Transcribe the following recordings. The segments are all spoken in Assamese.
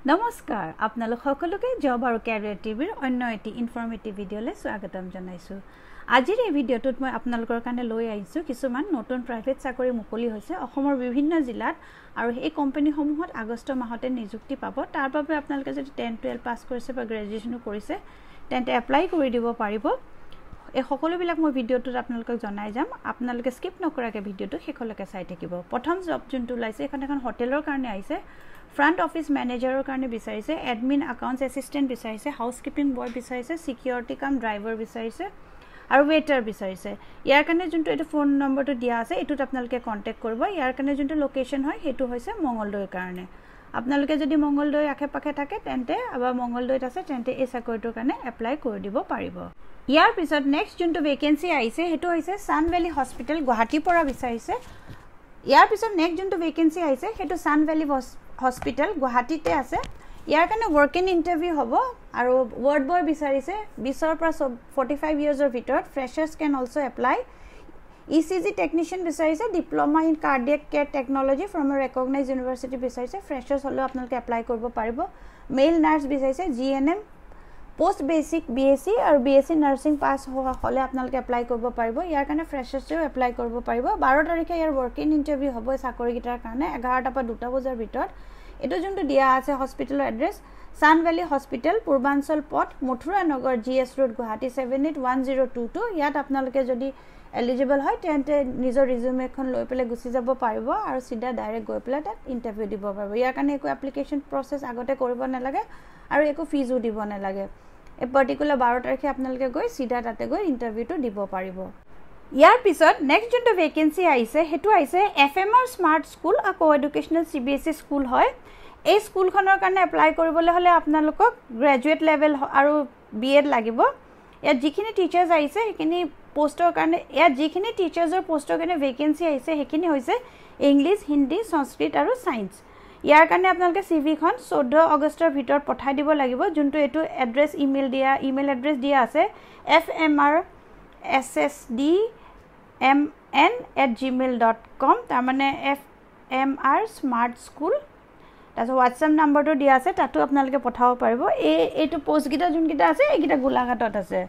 নমস্কাৰ আপোনালোক সকলোকে জব আৰু ক্যাৰিয়াৰ টিভিৰ অন্য এটি ইনফৰমেটিভ ভিডিঅ'লৈ স্বাগতম জনাইছোঁ। আজিৰ এই ভিডিঅ'টোত মই আপোনালোকৰ কাৰণে লৈ আহিছোঁ কিছুমান নতুন প্ৰাইভেট চাকৰি মুকলি হৈছে অসমৰ বিভিন্ন জিলাত আৰু এই কোম্পানীসমূহত আগষ্ট মাহতে নিযুক্তি পাব। তাৰ বাবে আপোনালোকে যদি 10-12 পাছ কৰিছে বা গ্ৰেজুৱেশ্যনো কৰিছে তেন্তে এপ্লাই কৰি দিব পাৰিব। এই সকলোবিলাক মই ভিডিঅ'টোত আপোনালোকক জনাই যাম। আপোনালোকে স্কিপ নকৰাকৈ ভিডিঅ'টো শেষলৈকে চাই থাকিব। প্ৰথম জব যোনটো ওলাইছে এখন হোটেলৰ কাৰণে আহিছে। ফ্ৰণ্ট অফিচ মেনেজাৰৰ কাৰণে বিচাৰিছে, এডমিন একাউণ্টছ এছিষ্টেণ্ট বিচাৰিছে, হাউচকিপিং বয় বিচাৰিছে, সিকিউৰিটি কাম ড্ৰাইভাৰ বিচাৰিছে আৰু ৱেটাৰ বিচাৰিছে। ইয়াৰ কাৰণে যোনটো এইটো ফোন নম্বৰটো দিয়া আছে এইটোত আপোনালোকে কণ্টেক্ট কৰিব। ইয়াৰ কাৰণে যোনটো লোকেশ্যন হয় সেইটো হৈছে মঙ্গলদৈৰ কাৰণে। আপোনালোকে যদি মঙ্গলদৈ আশে পাশে থাকে তেন্তে বা মঙ্গলদৈত আছে তেন্তে এই চাকৰিটোৰ কাৰণে এপ্লাই কৰি দিব পাৰিব। ইয়াৰ পিছত নেক্সট যোনটো ভেকেঞ্চি আহিছে সেইটো হৈছে সান ভেলী হস্পিটেল গুৱাহাটীৰ পৰা বিচাৰিছে। ইয়াৰ পিছত নেক্সট যোনটো ভেকেঞ্চি আহিছে সেইটো সান ভেলী হস্পিটেল গুৱাহাটীতে আছে। ইয়াৰ কাৰণে ৱৰ্ক ইন ইণ্টাৰভিউ হ'ব আৰু ৱাৰ্ড বয় বিচাৰিছে 20 পৰা 45 ইয়াৰ্ছৰ ভিতৰত। ফ্ৰেছাৰ্ছ কেন অলছ' এপ্লাই। ECG টেকনিচিয়ান বিচাৰিছে, diploma in cardiac care technology from A recognise university বিচাৰিছে। ফ্ৰেছাৰ্ছ হ'লেও আপোনালোকে এপ্লাই কৰিব পাৰিব। মেল নাৰ্ছ বিচাৰিছে, GNM পোষ্ট বেচিক BSc আৰু BSc নাৰ্ছিং পাছ হ'লে আপোনালোকে এপ্লাই কৰিব পাৰিব। ইয়াৰ কাৰণে ফ্ৰেছাৰ্ছেও এপ্লাই কৰিব পাৰিব। 12 তাৰিখে ইয়াৰ ৱৰ্ক ইন ইণ্টাৰভিউ হ'ব এই চাকৰিকেইটাৰ কাৰণে 11টা পৰা 2টা বজাৰ ভিতৰত। এইটো যোনটো দিয়া আছে হস্পিটেলৰ এড্ৰেছ সান ভেলী হস্পিটেল, পূৰ্বাঞ্চল পথ, মথুৰা নগৰ, GS ৰোড, গুৱাহাটী 781022। ইয়াত আপোনালোকে যদি এলিজিবল হয় তেন্তে নিজৰ ৰিজিউম এখন লৈ পেলাই গুচি যাব পাৰিব আৰু চিধা ডাইৰেক্ট গৈ পেলাই তাত ইণ্টাৰভিউ দিব পাৰিব। ইয়াৰ কাৰণে একো এপ্লিকেশ্যন প্ৰচেছ আগতে কৰিব নালাগে আৰু একো ফিজো দিব নালাগে। এই পাৰ্টিকুলাৰ 12 তাৰিখে আপোনালোকে গৈ চিধা তাতে গৈ ইণ্টাৰভিউটো দিব পাৰিব। ইয়াৰ পিছত নেক্সট যোনটো ভেকেঞ্চি আহিছে সেইটো আহিছে FMR স্মাৰ্ট স্কুল কো এডুকেশ্যনেল CBSE স্কুল হয়। এই স্কুলখনৰ কাৰণে এপ্লাই কৰিবলৈ হ'লে আপোনালোকক গ্ৰেজুৱেট লেভেল আৰু BEd লাগিব। ইয়াত যিখিনি টিচাৰ্ছ আহিছে সেইখিনি পোষ্টৰ কাৰণে যিখিনি টিচাৰ্ছৰ পোষ্টৰ কাৰণে ভেকেঞ্চি আহিছে সেইখিনি হৈছে ইংলিছ, হিন্দী, সংস্কৃত আৰু ছায়েন্স। ইয়াৰ কাৰণে আপোনালোকে CVখন 14 আগষ্টৰ ভিতৰত পঠাই দিব লাগিব। যোনটো এইটো এড্ৰেছ ইমেইল এড্ৰেছ দিয়া আছে fmrssdmn@gmail.com, তাৰমানে FMR স্মাৰ্ট স্কুল। তাৰপিছত হোৱাটছএপ নাম্বাৰটো দিয়া আছে তাতো আপোনালোকে পঠাব পাৰিব। এইটো পোষ্টকেইটা যোনকেইটা আছে এইকেইটা গোলাঘাটত আছে,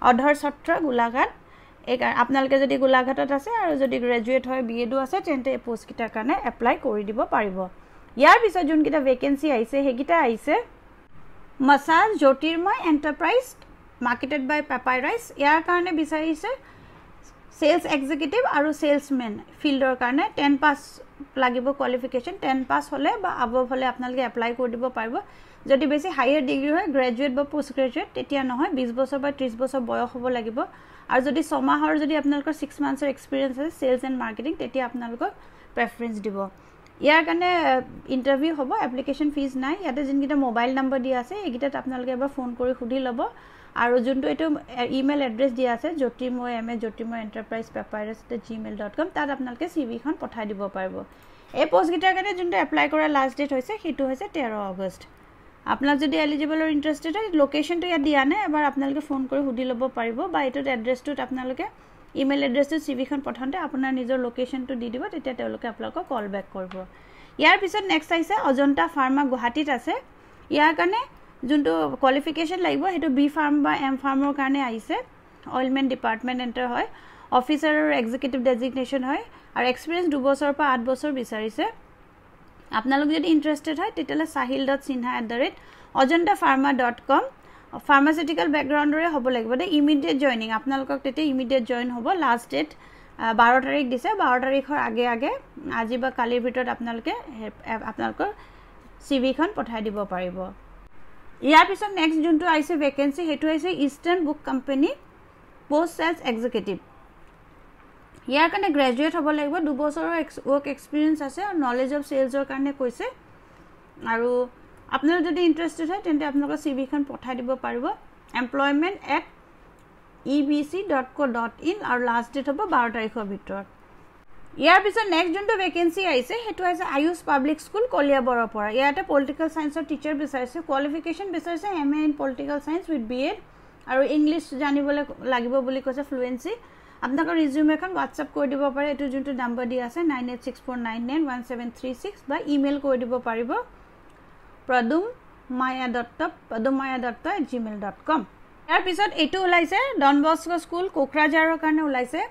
অধৰ সত্ৰ গোলাঘাট। আপোনালোকে যদি গোলাঘাটত আছে আৰু যদি গ্ৰেজুৱেট হয় BEdও আছে তেন্তে এই পোষ্টকেইটাৰ কাৰণে এপ্লাই কৰি দিব পাৰিব। ইয়াৰ পিছত যোনকেইটা ভেকেঞ্চি আহিছে সেইকেইটা আহিছে মাছাজ জ্যোতিৰ্ময় এণ্টাৰপ্ৰাইজ মাৰ্কেটেড বাই পেপাইৰাইছ। ইয়াৰ কাৰণে বিচাৰিছে চেলছ এক্সিকিউটিভ আৰু চেলছমেন ফিল্ডৰ কাৰণে 10 পাছ লাগিব কোৱালিফিকেশ্যন। 10 পাছ হ'লে বা আবভ হ'লে আপোনালোকে এপ্লাই কৰি দিব পাৰিব। যদি বেছি হায়াৰ ডিগ্ৰী হয় গ্ৰেজুৱেট বা পোষ্ট গ্ৰেজুৱেট তেতিয়া নহয়, 20 বছৰ বা 30 বছৰ বয়স হ'ব লাগিব। আৰু যদি 6 মাহৰ যদি আপোনালোকৰ 6 মান্থছৰ এক্সপিৰিয়েঞ্চ আছে চেলছ এণ্ড মাৰ্কেটিং তেতিয়া আপোনালোকক প্ৰেফাৰেঞ্চ দিব। ইয়াৰ কাৰণে ইণ্টাৰভিউ হ'ব, এপ্লিকেশ্যন ফিজ নাই। ইয়াতে যোনকেইটা মোবাইল নম্বৰ দিয়া আছে এইকেইটাত আপোনালোকে এবাৰ ফোন কৰি সুধি ল'ব। আৰু যোনটো এইটো ইমেইল এড্ৰেছ দিয়া আছে জ্যোতিৰ্ময় জ্যোতিৰ্ময়@papyrus@gmail.com তাত আপোনালোকে CVখন পঠাই দিব পাৰিব। এই পোষ্টকেইটাৰ কাৰণে যোনটো এপ্লাই কৰাৰ লাষ্ট ডেট হৈছে সেইটো হৈছে 13 আগষ্ট। আপোনাক যদি এলিজিবল আৰু ইণ্টাৰেষ্টেড হয় লোকেশ্যনটো ইয়াত দিয়া নাই, এবাৰ আপোনালোকে ফোন কৰি সুধি ল'ব পাৰিব বা এইটোত এড্ৰেছটোত আপোনালোকে ইমেইল এড্ৰেছটোত CVখন পঠাওঁতে আপোনাৰ নিজৰ লোকেশ্যনটো দি দিব, তেতিয়া তেওঁলোকে আপোনালোকক কল বেক কৰিব। ইয়াৰ পিছত নেক্সট আহিছে অজন্তা ফাৰ্মা গুৱাহাটীত আছে। ইয়াৰ কাৰণে যোনটো কোৱালিফিকেশ্যন লাগিব সেইটো B ফাৰ্ম বা M ফাৰ্মৰ কাৰণে আহিছে। অইলমেন ডিপাৰ্টমেণ্ট এণ্টাৰ হয়, অফিচাৰ আৰু এক্সিকিউটিভ ডেজিগনেশ্যন হয় আৰু এক্সপিৰিয়েঞ্চ 2 বছৰৰ পৰা 8 বছৰ বিচাৰিছে। আপোনালোক যদি ইণ্টাৰেষ্টেড হয় তেতিয়াহ'লে sahil.sinha@ajantapharma.com ফাৰ্মাচিউটিকেল বেকগ্ৰাউণ্ডৰে হ'ব লাগিব দেই। ইমিডিয়েট জইনিং আপোনালোকক তেতিয়া ইমিডিয়েট জইন হ'ব। লাষ্ট ডেট 12 তাৰিখ দিছে। 12 তাৰিখৰ আগে আজি বা কালিৰ ভিতৰত আপোনালোকৰ CVখন পঠাই দিব পাৰিব। ইয়াৰ পিছত নেক্সট যোনটো আহিছে ভেকেঞ্চি সেইটো আহিছে Eastern Book Company post sales executive. ইয়াৰ কাৰণে গ্ৰেজুৱেট হ'ব লাগিব, 2 বছৰৰ ৱৰ্ক এক্সপিৰিয়েঞ্চ আছে আৰু নলেজ অফ চেলছৰ কাৰণে কৈছে। আৰু আপোনালোক যদি ইণ্টাৰেষ্টেড হয় তেন্তে আপোনালোকৰ CVখন পঠাই দিব পাৰিব employment@ebc.co.in আৰু লাষ্ট ডেট হ'ব 12 তাৰিখৰ ভিতৰত। ইয়াৰ পিছত নেক্সট যোনটো ভেকেঞ্চি আহিছে সেইটো হৈছে আয়ুষ পাব্লিক স্কুল কলিয়াবৰৰ পৰা। ইয়াতে পলিটিকেল ছায়েন্সৰ টিচাৰ বিচাৰিছে। কোৱালিফিকেশ্যন বিচাৰিছে MA in political science with BEd আৰু ইংলিছ জানিবলৈ লাগিব বুলি কৈছে ফ্লুৱেঞ্চি। আপোনালোকৰ ৰিজিউম এখন হোৱাটছআপ কৰি দিব পাৰে। এইটো যোনটো নম্বৰ দিয়া আছে 9864991736 বা ইমেইল কৰি দিব পাৰিব। pradumaya.gmail.com ইয়াৰ পিছত এইটো ওলাইছে ডন বস্কো স্কুল কোকৰাঝাৰৰ কাৰণে ওলাইছে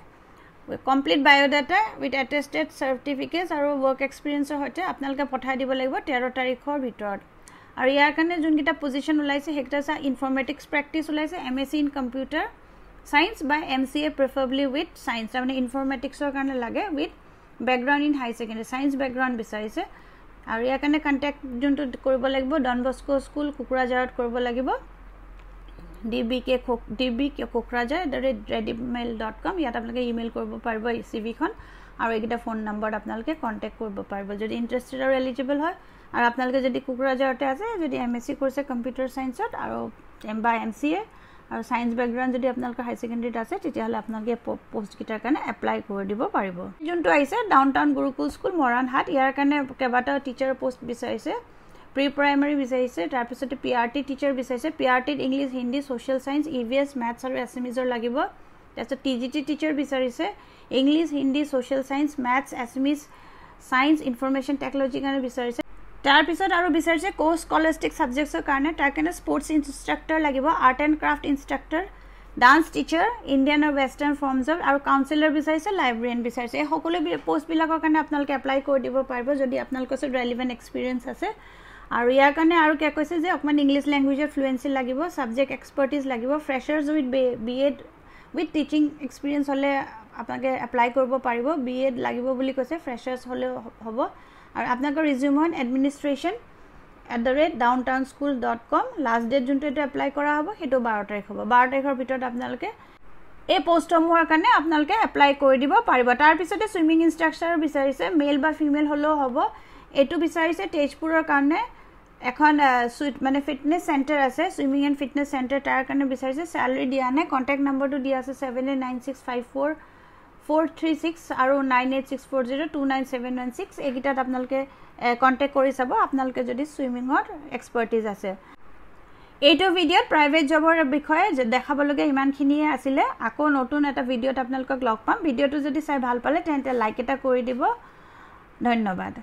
কমপ্লিট বায়োডাটা উইথ এটেস্টেড সাৰ্টিফিকেটস আৰু ওয়াৰ্ক এক্সপেৰিয়েন্সৰ সৈতে আপোনালোকে পঠাই দিব লাগিব 13 তাৰিখৰ ভিতৰত আৰু ইয়াৰ কাৰণে যোনকিটা পজিশন ওলাইছে হেকটা ইনফৰমেটিক্স প্ৰেক্টিস ওলাইছে এমএসসি ইন কম্পিউটাৰ সায়েন্স বা এমসিএ প্ৰিফাৰেবলি উইথ সায়েন্স মানে ইনফৰমেটিক্সৰ কাৰণে লাগে with background in high secondary science background বিচাৰিছে আৰু ইয়াৰ কাৰণে কন্টাক্ট যোনটো কৰিব লাগিব ডন বস্কো স্কুল কোকৰাঝাৰত কৰিব লাগিব dbk.kokrajar@readymail.com ইয়াত আপোনালোকে ইমেইল কৰিব পাৰিব সিভিখন আৰু এইটা ফোন নম্বৰ আপোনালোকে কন্টাক্ট কৰিব পাৰিব যদি ইন্টাৰেষ্টেড আৰু এলিজিবল হয় আৰু আপোনালোকে যদি কোকৰাঝাৰতে আছে যদি এমএসসি কৰিছে কম্পিউটাৰ সায়েন্সত আৰু বা এমসিএ আৰু সায়েন্স ব্যাকগ্ৰাউণ্ড যদি আপোনালোকৰ হাই সেকেন্ডাৰীত আছে তেতিয়াহলে আপোনালোকে পোষ্ট কিটাৰ কাৰণে এপ্লাই কৰি দিব পাৰিব যোনটো আহিছে ডাউনটাউন গুৰুকুল স্কুল মৰাণহাট ইয়াৰ কাৰণে কেবাটা টিচাৰ পোষ্ট বিচাৰিছে প্ৰি প্ৰাইমাৰী বিচাৰিছে তাৰ পিছতে পিআৰটি টিচাৰ বিচাৰিছে পিআৰটিত English Hindi social science EVS maths আৰু এছএমইজৰ লাগিব তাৰপিছত টিজিটি টিচাৰ বিচাৰিছে English Hindi social science maths Assamese science information technology কাৰণে বিচাৰিছে তাৰ পিছত আৰু বিচাৰিছে কোৰ্স স্কলাস্টিক সাবজেক্টছৰ কাৰণে তাৰ কাৰণে স্পৰ্টছ ইনষ্ট্ৰাক্টৰ লাগিব art and craft instructor dance teacher Indian আৰু ওয়েস্টাৰ্ণ ফৰ্মছৰ আৰু কাউন্সিলৰ বিচাৰিছে লাইব্ৰেৰিয়ান বিচাৰিছে এই সকলো পোষ্ট বিলাকৰ কাৰণে আপোনালোকে এপ্লাই কৰি দিব পাৰিব যদি আপোনালোকৰ ওচৰত ৰেলেভেন্ট এক্সপেৰিয়েন্স আছে আৰু ইয়াৰ কাৰণে আৰু কি কৈছে যে অকমান ইংলিশ ল্যাঙ্গুৱেজৰ ফ্লুয়েন্সি লাগিব সাবজেক্ট এক্সপাৰ্টিজ লাগিব freshers with BEd with teaching experience হলে আপোনালোকে এপ্লাই কৰিব পাৰিব বিএড লাগিব বুলি কৈছে ফ্ৰেশাৰ্স হলে হ'ব আৰু আপোনালোকৰ ৰিজিউমত administration@downtownschool.com লাষ্ট ডেট যোনটো এটা এপ্লাই কৰা হ'ব হেটো 12 তাৰিখ হ'ব 12 তাৰিখৰ ভিতৰত আপোনালোকে এই পোষ্টসমূহৰ কাৰণে আপোনালোকে এপ্লাই কৰি দিব পাৰিব তাৰ পিছতে সুইমিং ইনষ্ট্ৰাক্টৰ বিচাৰিছে মেল বা ফিমেল হলেও হ'ব এটো বিচাৰিছে তেজপুৰৰ কাৰণে এখন মানে ফিটনেস সেন্টাৰ আছে সুইমিং এণ্ড ফিটনেস সেন্টাৰ তাৰ কাৰণে বিচাৰিছে স্যালাৰি দিয়া নাই কন্টাক্ট নম্বৰটো দিয়া আছে 7896544436 আৰু 9864029716 এইকিটাত আপোনালোকে কন্টাক্ট কৰি চাব আপোনালোকে যদি সুইমিংৰ এক্সপাৰ্টিজ আছে এইটো ভিডিঅ'ত প্ৰাইভেট জবৰ বিষয়ে দেখাবলগীয়া ইমানখিনিয়ে আছিলে আকৌ নতুন এটা ভিডিঅ'ত আপোনালোকক লগ পাম ভিডিঅ'টো যদি চাই ভাল পালে তেন্তে লাইক এটা কৰি দিব ধন্যবাদ